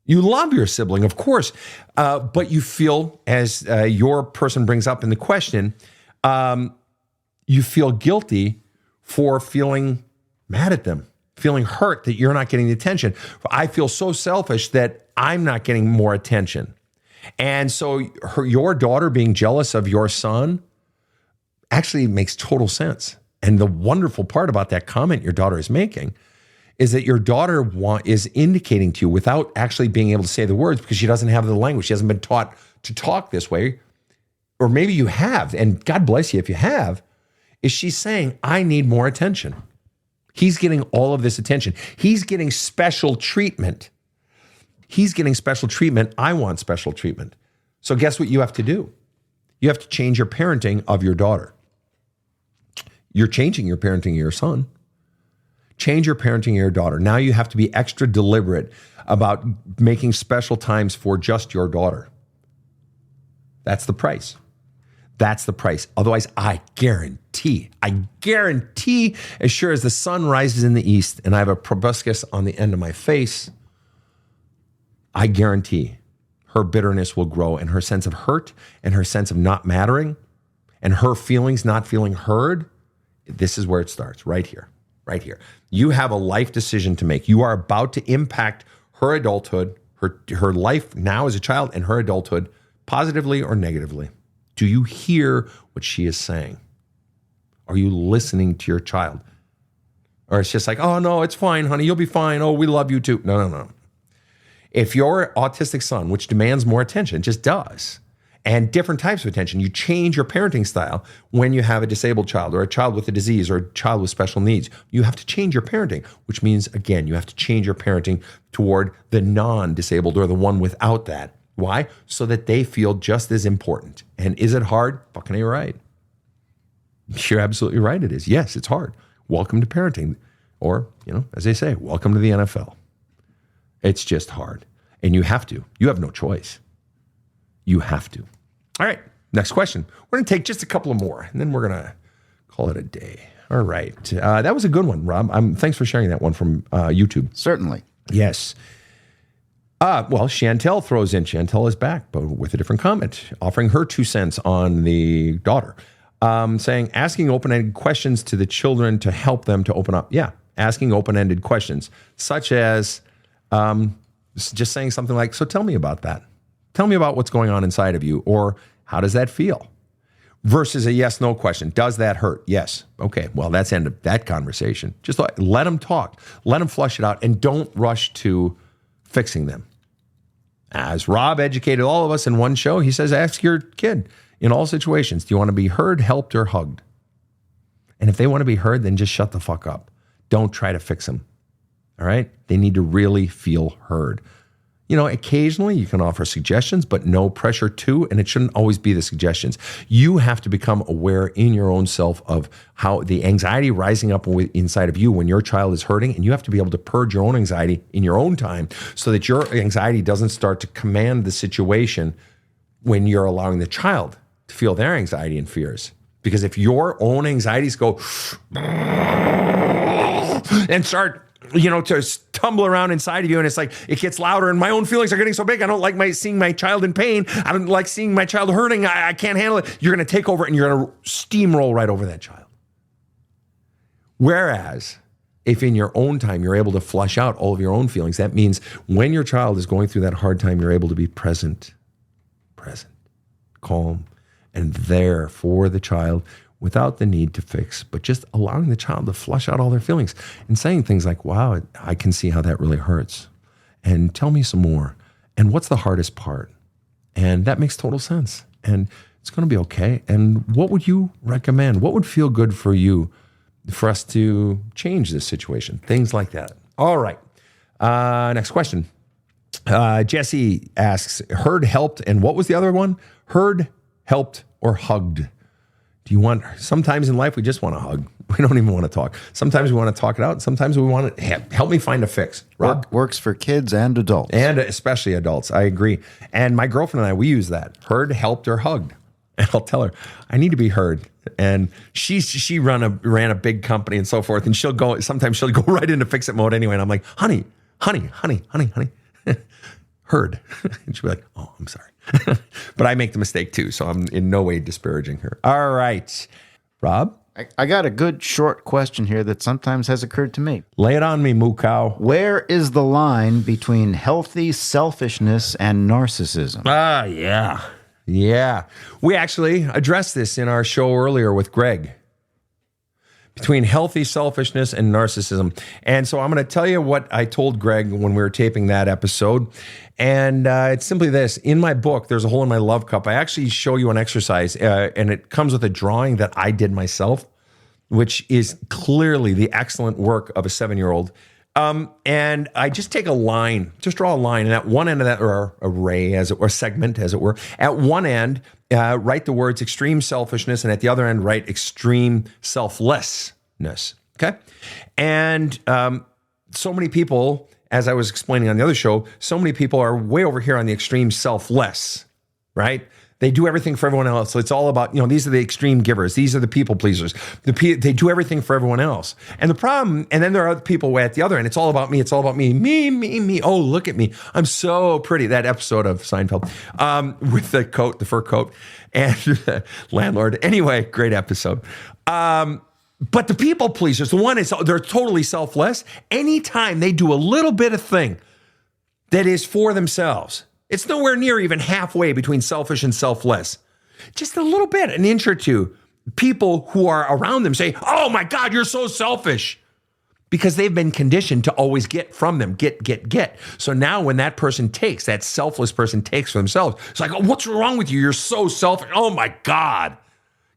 You love your sibling, of course, but you feel, as your person brings up in the question, you feel guilty for feeling mad at them, feeling hurt that you're not getting the attention. I feel so selfish that I'm not getting more attention. And so your daughter being jealous of your son actually makes total sense. And the wonderful part about that comment your daughter is making is that your daughter is indicating to you, without actually being able to say the words, because she doesn't have the language, she hasn't been taught to talk this way, or maybe you have, and God bless you if you have, is she's saying, I need more attention. He's getting all of this attention. He's getting special treatment. He's getting special treatment. I want special treatment. So guess what you have to do? You have to change your parenting of your daughter. You're changing your parenting of your son. Change your parenting of your daughter. Now you have to be extra deliberate about making special times for just your daughter. That's the price. That's the price. Otherwise, I guarantee, as sure as the sun rises in the east and I have a proboscis on the end of my face, I guarantee her bitterness will grow, and her sense of hurt and her sense of not mattering and her feelings not feeling heard. This is where it starts, right here, right here. You have a life decision to make. You are about to impact her adulthood, her life now as a child, and her adulthood, positively or negatively. Do you hear what she is saying? Are you listening to your child? Or it's just like, oh, no, it's fine, honey. You'll be fine. Oh, we love you too. No. If your autistic son, which demands more attention, just does, and different types of attention, you change your parenting style when you have a disabled child or a child with a disease or a child with special needs. You have to change your parenting, which means, again, you have to change your parenting toward the non-disabled or the one without that. Why? So that they feel just as important. And is it hard? Fucking A right. You're absolutely right it is. Yes, it's hard. Welcome to parenting. Or, as they say, welcome to the NFL. It's just hard. And you have to. You have no choice. You have to. All right, next question. We're going to take just a couple of more, and then we're going to call it a day. All right. That was a good one, Rob. Thanks for sharing that one from YouTube. Certainly. Yes. Well, Chantel throws in. Chantel is back, but with a different comment, offering her 2 cents on the daughter, saying, asking open-ended questions to the children to help them to open up. Yeah, asking open-ended questions, such as just saying something like, so tell me about that. Tell me about what's going on inside of you, or how does that feel? Versus a yes-no question. Does that hurt? Yes. Okay, well, that's the end of that conversation. Just let them talk. Let them flush it out, and don't rush to fixing them. As Rob educated all of us in one show, he says, ask your kid in all situations, do you want to be heard, helped, or hugged? And if they want to be heard, then just shut the fuck up. Don't try to fix them. All right? They need to really feel heard. Occasionally you can offer suggestions, but no pressure to, and it shouldn't always be the suggestions. You have to become aware in your own self of how the anxiety rising up inside of you when your child is hurting, and you have to be able to purge your own anxiety in your own time so that your anxiety doesn't start to command the situation when you're allowing the child to feel their anxiety and fears. Because if your own anxieties go and start to tumble around inside of you, and it's like it gets louder, and my own feelings are getting so big. I don't like seeing my child in pain. I don't like seeing my child hurting. I can't handle it. You're going to take over, and you're going to steamroll right over that child. Whereas if in your own time you're able to flush out all of your own feelings, that means when your child is going through that hard time, you're able to be present, calm, and there for the child, without the need to fix, but just allowing the child to flush out all their feelings and saying things like, wow, I can see how that really hurts. And tell me some more. And what's the hardest part? And that makes total sense. And it's going to be okay. And what would you recommend? What would feel good for you for us to change this situation? Things like that. All right. Next question. Jesse asks, heard, helped, and what was the other one? Heard, helped, or hugged? Sometimes in life we just want to hug. We don't even want to talk. Sometimes we want to talk it out. Sometimes we want to help me find a fix. Rob? Works for kids and adults. And especially adults. I agree. And my girlfriend and I, we use that. Heard, helped, or hugged. And I'll tell her, I need to be heard. And she ran a big company and so forth. And sometimes she'll go right into fix it mode anyway. And I'm like, honey, heard. And she'll be like, oh, I'm sorry. But I make the mistake too. So I'm in no way disparaging her. All right. Rob? I got a good short question here that sometimes has occurred to me. Lay it on me, moo cow. Where is the line between healthy selfishness and narcissism? Yeah. Yeah. We actually addressed this in our show earlier with Greg. Between healthy selfishness and narcissism. And so I'm going to tell you what I told Greg when we were taping that episode. And it's simply this. In my book, There's a Hole in My Love Cup, I actually show you an exercise, and it comes with a drawing that I did myself, which is clearly the excellent work of a 7-year-old. And I just take a line, just draw a line, and at one end of that, or a ray, as it were, segment, as it were, at one end, write the words extreme selfishness, and at the other end, write extreme selflessness. Okay? And so many people, as I was explaining on the other show, so many people are way over here on the extreme selfless, right? They do everything for everyone else. So it's all about, these are the extreme givers. These are the people pleasers. They do everything for everyone else. And the problem, and then there are other people at the other end. It's all about me. It's all about me. Me. Oh, look at me. I'm so pretty. That episode of Seinfeld with the fur coat and the landlord. Anyway, great episode. But the people pleasers, the one is, they're totally selfless. Anytime they do a little bit of thing that is for themselves, it's nowhere near even halfway between selfish and selfless. Just a little bit, an inch or two. People who are around them say, oh my God, you're so selfish. Because they've been conditioned to always get from them, get. So now when that selfless person takes for themselves, it's like, oh, what's wrong with you? You're so selfish. Oh my God.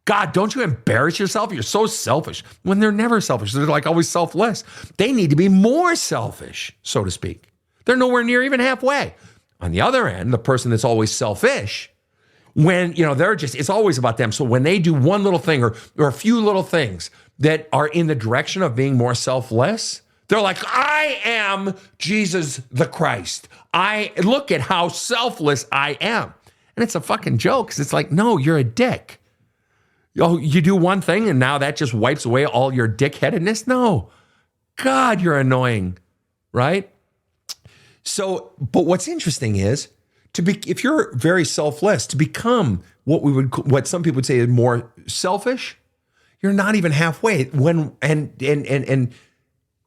God, don't you embarrass yourself? You're so selfish. When they're never selfish, they're like always selfless. They need to be more selfish, so to speak. They're nowhere near even halfway. On the other end, the person that's always selfish, when, it's always about them. So when they do one little thing or a few little things that are in the direction of being more selfless, they're like, I am Jesus the Christ. Look at how selfless I am. And it's a fucking joke because it's like, no, you're a dick. Oh, you do one thing and now that just wipes away all your dickheadedness? No. God, you're annoying, right? So, but what's interesting is if you're very selfless, to become what some people would say is more selfish, you're not even halfway. And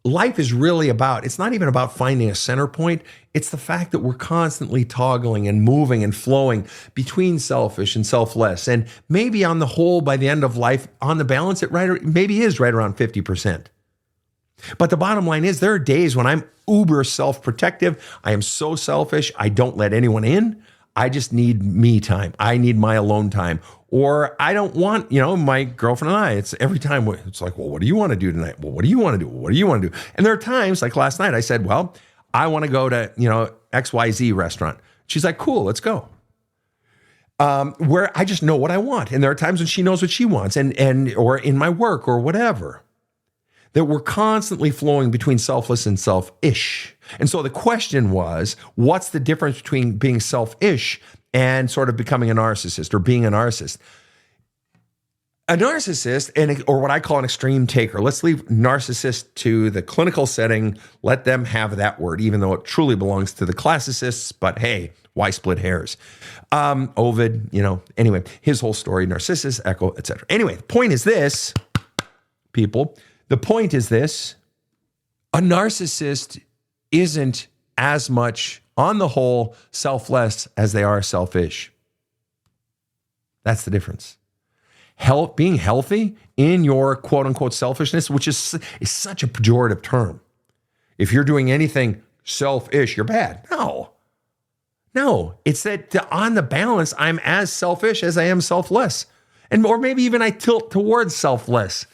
life is really it's not even about finding a center point. It's the fact that we're constantly toggling and moving and flowing between selfish and selfless. And maybe on the whole, by the end of life, on the balance, maybe is right around 50%. But the bottom line is there are days when I'm uber self-protective. I am so selfish. I don't let anyone in. I just need me time. I need my alone time. Or I don't want, my girlfriend and I, it's every time it's like, well, what do you want to do tonight? Well, what do you want to do? What do you want to do? And there are times like last night I said, well, I want to go to, XYZ restaurant. She's like, cool, let's go. Where I just know what I want. And there are times when she knows what she wants or in my work or whatever. That we're constantly flowing between selfless and selfish. And so the question was, what's the difference between being selfish and sort of becoming a narcissist or being a narcissist? A narcissist, or what I call an extreme taker, let's leave narcissist to the clinical setting, let them have that word, even though it truly belongs to the classicists, but hey, why split hairs? Ovid, anyway, his whole story, Narcissus, Echo, etc. Anyway, the point is this, people. The point is this, a narcissist isn't as much, on the whole, selfless as they are selfish. That's the difference. Being healthy in your quote-unquote selfishness, which is such a pejorative term. If you're doing anything selfish, you're bad. No, it's that on the balance, I'm as selfish as I am selfless. Or maybe even I tilt towards selfless.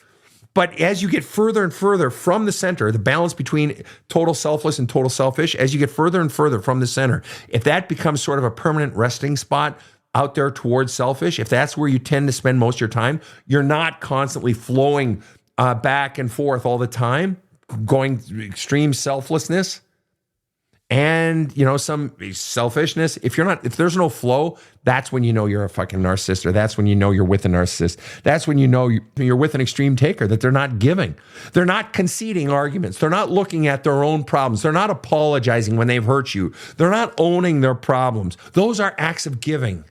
But as you get further and further from the center, the balance between total selfless and total selfish, as you get further and further from the center, if that becomes sort of a permanent resting spot out there towards selfish, if that's where you tend to spend most of your time, you're not constantly flowing back and forth all the time, going extreme selflessness and, some selfishness. If there's no flow, that's when you know you're a fucking narcissist, or that's when you know you're with a narcissist. That's when you know you're with an extreme taker, that they're not giving. They're not conceding arguments. They're not looking at their own problems. They're not apologizing when they've hurt you. They're not owning their problems. Those are acts of giving.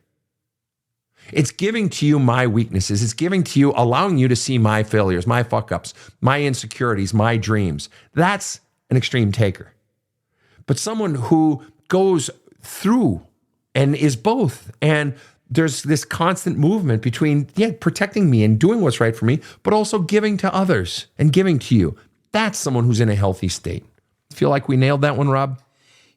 It's giving to you my weaknesses. It's giving to you, allowing you to see my failures, my fuck-ups, my insecurities, my dreams. That's an extreme taker. But someone who goes through and is both, and there's this constant movement between, protecting me and doing what's right for me, but also giving to others and giving to you. That's someone who's in a healthy state. Feel like we nailed that one, Rob?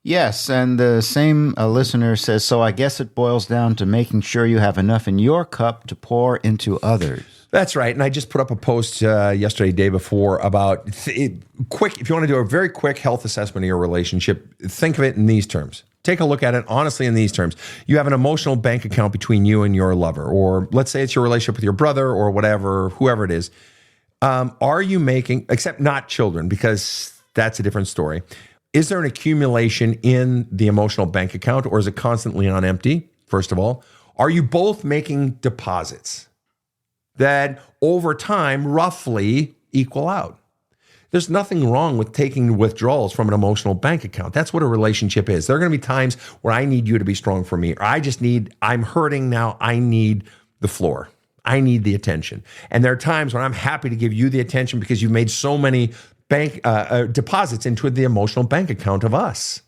Yes, and the same listener says, so I guess it boils down to making sure you have enough in your cup to pour into others. That's right. And I just put up a post yesterday, day before, about quick. If you want to do a very quick health assessment of your relationship, think of it in these terms. Take a look at it honestly in these terms. You have an emotional bank account between you and your lover, or let's say it's your relationship with your brother or whatever, whoever it is. Are you making, except not children, because that's a different story. Is there an accumulation in the emotional bank account, or is it constantly on empty? First of all, are you both making deposits that over time roughly equal out? There's nothing wrong with taking withdrawals from an emotional bank account. That's what a relationship is. There are going to be times where I need you to be strong for me, or I'm hurting now, I need the floor. I need the attention. And there are times when I'm happy to give you the attention because you've made so many bank deposits into the emotional bank account of us.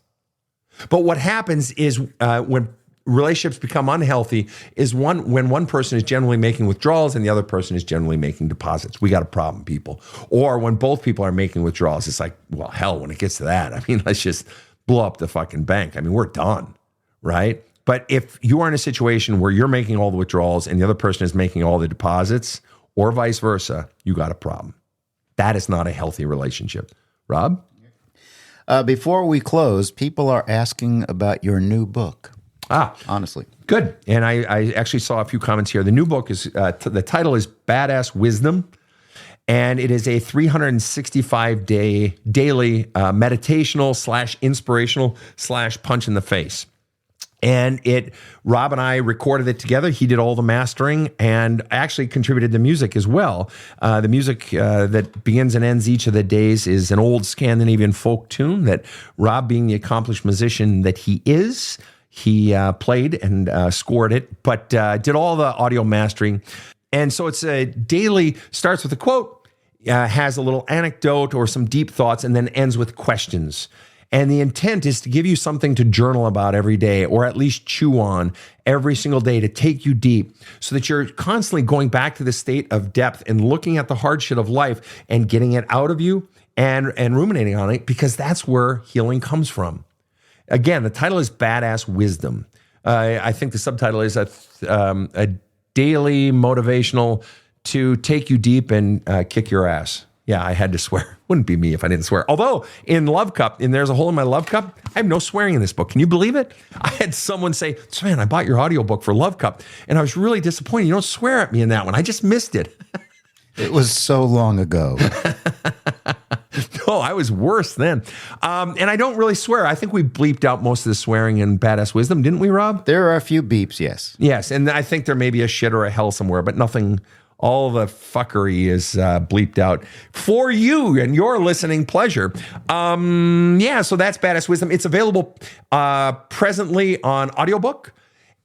But what happens is when relationships become unhealthy is when one person is generally making withdrawals and the other person is generally making deposits. We got a problem, people. Or when both people are making withdrawals, it's like, well, hell, when it gets to that, I mean, let's just blow up the fucking bank. I mean, we're done, right? But if you are in a situation where you're making all the withdrawals and the other person is making all the deposits, or vice versa, you got a problem. That is not a healthy relationship. Rob? Before we close, people are asking about your new book. Honestly. Good. And I actually saw a few comments here. The new book is, the title is Badass Wisdom, and it is a 365-day daily meditational / inspirational / punch in the face. And Rob and I recorded it together. He did all the mastering and actually contributed the music as well. The music that begins and ends each of the days is an old Scandinavian folk tune that Rob, being the accomplished musician that he is, he played and scored it, but did all the audio mastering. And so it's a daily, starts with a quote, has a little anecdote or some deep thoughts, and then ends with questions. And the intent is to give you something to journal about every day, or at least chew on every single day, to take you deep, so that you're constantly going back to the state of depth and looking at the hard shit of life and getting it out of you and ruminating on it, because that's where healing comes from. Again, the title is Badass Wisdom. I think the subtitle is a daily motivational to take you deep and kick your ass. Yeah, I had to swear. Wouldn't be me if I didn't swear. Although in Love Cup, and there's a hole in my Love Cup, I have no swearing in this book. Can you believe it? I had someone say, "Man, I bought your audiobook for Love Cup, and I was really disappointed. You don't swear at me in that one. I just missed it." It was so long ago. No, I was worse then. And I don't really swear. I think we bleeped out most of the swearing in Badass Wisdom, didn't we, Rob? There are a few beeps, yes. Yes, and I think there may be a shit or a hell somewhere, but nothing. All the fuckery is bleeped out for you and your listening pleasure. So that's Badass Wisdom. It's available presently on audiobook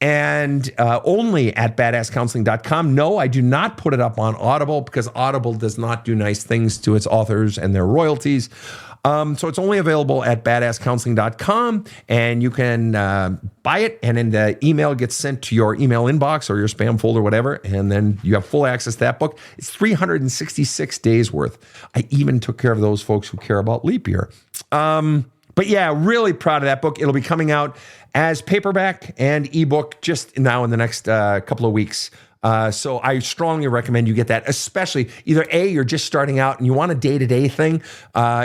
and only at badasscounseling.com. No, I do not put it up on Audible, because Audible does not do nice things to its authors and their royalties. So it's only available at badasscounseling.com, and you can buy it, and then the email gets sent to your email inbox or your spam folder, whatever, and then you have full access to that book. It's 366 days worth. I even took care of those folks who care about leap year. But yeah, really proud of that book. It'll be coming out as paperback and ebook just now in the next couple of weeks. So I strongly recommend you get that, especially either A, you're just starting out and you want a day-to-day thing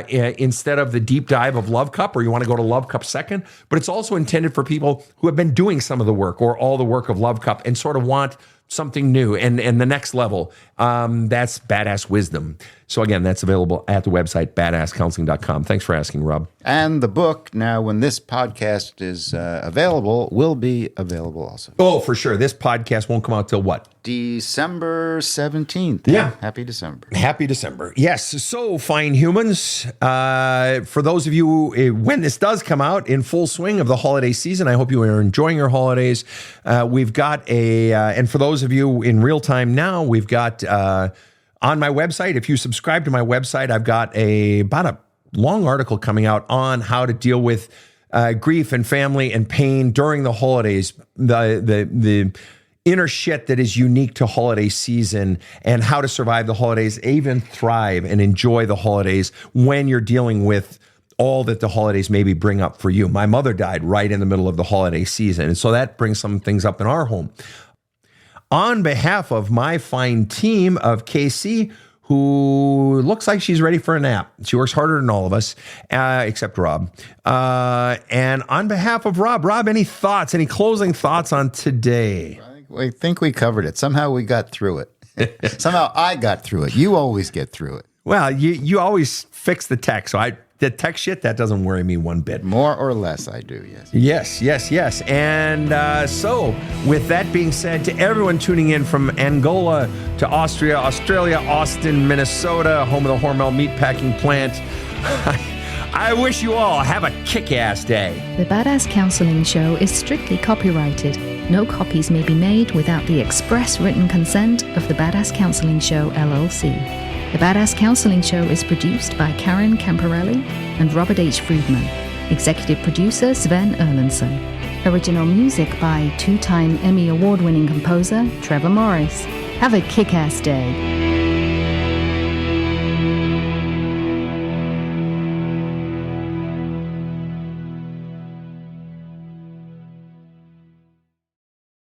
instead of the deep dive of Love Cup, or you want to go to Love Cup second, but it's also intended for people who have been doing some of the work or all the work of Love Cup and sort of want something new and the next level. That's Badass Wisdom. So again, that's available at the website, badasscounseling.com. Thanks for asking, Rob. And the book, now when this podcast is available, will be available also. Oh, for sure. This podcast won't come out till what? December 17th. Yeah. Happy December. Happy December. Yes. So, fine humans, for those of you, when this does come out in full swing of the holiday season, I hope you are enjoying your holidays. We've got and for those of you in real time now, we've got on my website, if you subscribe to my website, I've got about a long article coming out on how to deal with grief and family and pain during the holidays, the inner shit that is unique to holiday season, and how to survive the holidays, even thrive and enjoy the holidays when you're dealing with all that the holidays maybe bring up for you. My mother died right in the middle of the holiday season, and so that brings some things up in our home. On behalf of my fine team of KC, who looks like she's ready for a nap. She works harder than all of us, except Rob. And on behalf of Rob, any thoughts, any closing thoughts on today? I think we covered it. Somehow we got through it. Somehow I got through it. You always get through it. Well, you always fix the tech. So the tech shit, that doesn't worry me one bit. More or less, I do, yes. Yes. And so, with that being said, to everyone tuning in from Angola to Austria, Australia, Austin, Minnesota, home of the Hormel meatpacking plant, I wish you all have a kick-ass day. The Badass Counseling Show is strictly copyrighted. No copies may be made without the express written consent of the Badass Counseling Show, LLC. The Badass Counseling Show is produced by Karen Camparelli and Robert H. Friedman. Executive producer Sven Erlandson. Original music by two-time Emmy Award-winning composer Trevor Morris. Have a kick-ass day.